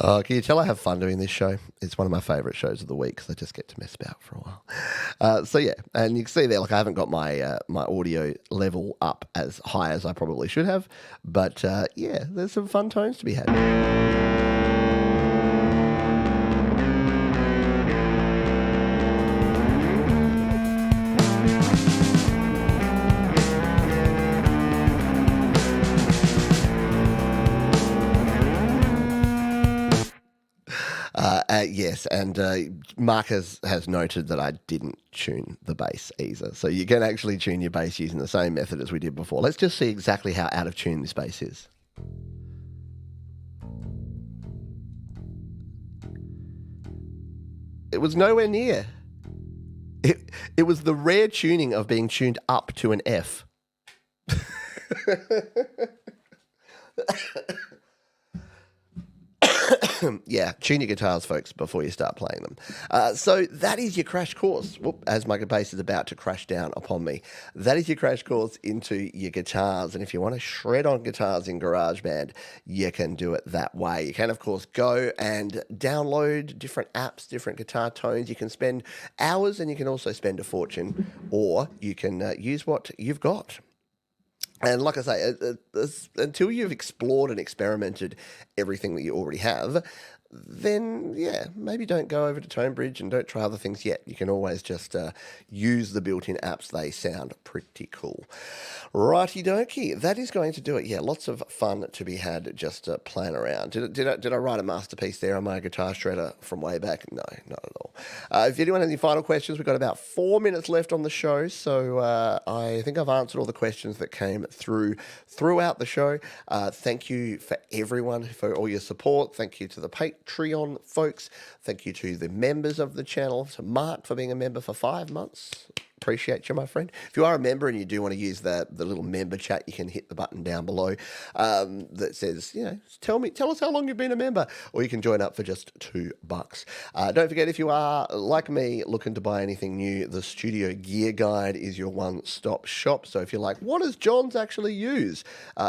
Can you tell I have fun doing this show? It's one of my favourite shows of the week because I just get to mess about for a while. So yeah, and you can see there, like I haven't got my my audio level up as high as I probably should have, but yeah, there's some fun tones to be had. Yes, and Mark has noted that I didn't tune the bass either. So you can actually tune your bass using the same method as we did before. Let's just see exactly how out of tune this bass is. It was nowhere near. It was the rare tuning of being tuned up to an F. Yeah, tune your guitars, folks, before you start playing them. So that is your crash course. Whoop, as my bass is about to crash down upon me. That is your crash course into your guitars. And if you want to shred on guitars in GarageBand, you can do it that way. You can, of course, go and download different apps, different guitar tones. You can spend hours and you can also spend a fortune, or you can use what you've got. And like I say, until you've explored and experimented everything that you already have, then, yeah, maybe don't go over to ToneBridge and don't try other things yet. You can always just use the built-in apps. They sound pretty cool. Righty dokie, that is going to do it. Yeah, lots of fun to be had just playing around. Did I write a masterpiece there on my guitar shredder from way back? No, not at all. If anyone has any final questions, we've got about 4 minutes left on the show, so I think I've answered all the questions that came throughout the show. Thank you for everyone for all your support. Thank you to the Patreon folks. Thank you to the members of the channel, to Mark for being a member for 5 months. Appreciate you, my friend. If you are a member and you do want to use the little member chat, you can hit the button down below that says, tell us how long you've been a member, or you can join up for just $2. Don't forget, if you are, like me, looking to buy anything new, the Studio Gear Guide is your one-stop shop. So if you're like, what does John's actually use?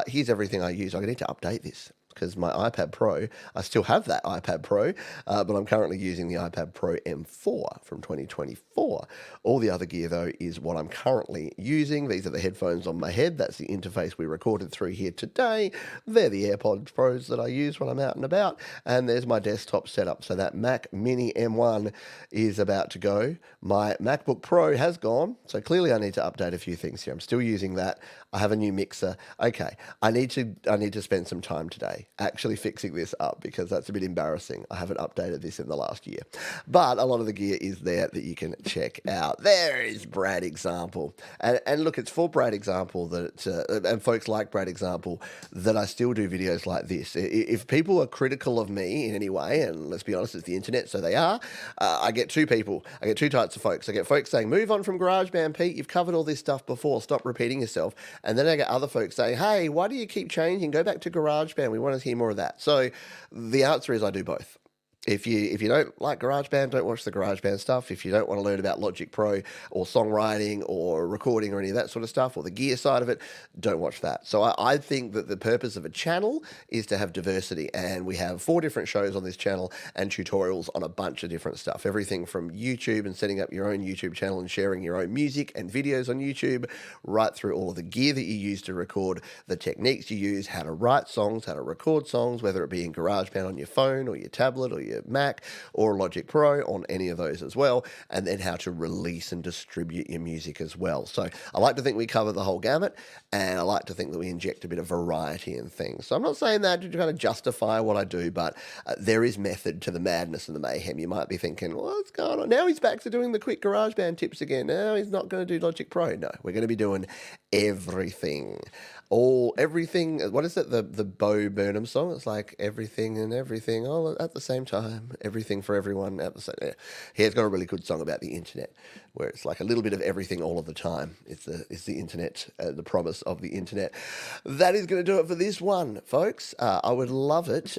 Here's everything I use. I need to update this, because my iPad Pro, I still have that iPad Pro, but I'm currently using the iPad Pro M4 from 2024. All the other gear, though, is what I'm currently using. These are the headphones on my head. That's the interface we recorded through here today. They're the AirPods Pros that I use when I'm out and about. And there's my desktop setup. So that Mac Mini M1 is about to go. My MacBook Pro has gone. So clearly I need to update a few things here. I'm still using that. I have a new mixer. Okay, I need to spend some time today actually fixing this up, because that's a bit embarrassing. I haven't updated this in the last year. But a lot of the gear is there that you can check out. There is Brad Example. And look, it's for Brad Example that, and folks like Brad Example, that I still do videos like this. If people are critical of me in any way, and let's be honest, it's the internet, so they are, I get two people. I get two types of folks. I get folks saying, move on from GarageBand, Pete. You've covered all this stuff before. Stop repeating yourself. And then I get other folks saying, hey, why do you keep changing? Go back to GarageBand. We want to hear more of that. So the answer is I do both. If you don't like GarageBand, don't watch the GarageBand stuff. If you don't want to learn about Logic Pro or songwriting or recording or any of that sort of stuff, or the gear side of it, don't watch that. So I think that the purpose of a channel is to have diversity, and we have 4 different shows on this channel and tutorials on a bunch of different stuff. Everything from YouTube and setting up your own YouTube channel and sharing your own music and videos on YouTube, right through all of the gear that you use to record, the techniques you use, how to write songs, how to record songs, whether it be in GarageBand on your phone or your tablet or your Mac or Logic Pro, on any of those as well, and then how to release and distribute your music as well. So I like to think we cover the whole gamut, and I like to think that we inject a bit of variety in things. So I'm not saying that to kind of justify what I do, but there is method to the madness and the mayhem. You might be thinking, well, what's going on? Now he's back to doing the quick GarageBand tips again. Now he's not going to do Logic Pro. No, we're going to be doing everything. Everything. What is it? The Bo Burnham song? It's like everything and everything all at the same time. time, everything for everyone at the same. Yeah. He's got a really good song about the internet, where it's like a little bit of everything all of the time. It's the internet, the promise of the internet. That is going to do it for this one, folks. I would love it.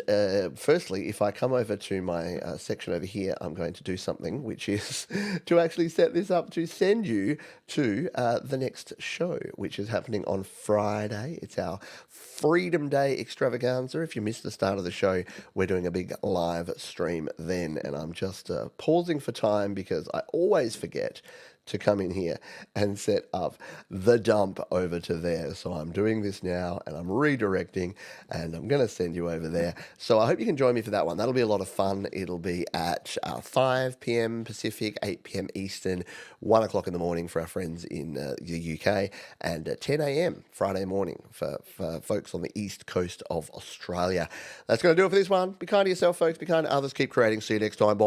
Firstly, if I come over to my section over here, I'm going to do something, which is to actually set this up to send you to the next show, which is happening on Friday. It's our Freedom Day extravaganza. If you missed the start of the show, we're doing a big live stream then, and I'm just pausing for time because I always forget to come in here and set up the dump over to there. So I'm doing this now and I'm redirecting and I'm going to send you over there. So I hope you can join me for that one. That'll be a lot of fun. It'll be at 5 p.m. Pacific, 8 p.m. Eastern, 1 o'clock in the morning for our friends in the UK, and 10 a.m. Friday morning for folks on the east coast of Australia. That's going to do it for this one. Be kind to yourself, folks. Be kind to others. Keep creating. See you next time. Bye.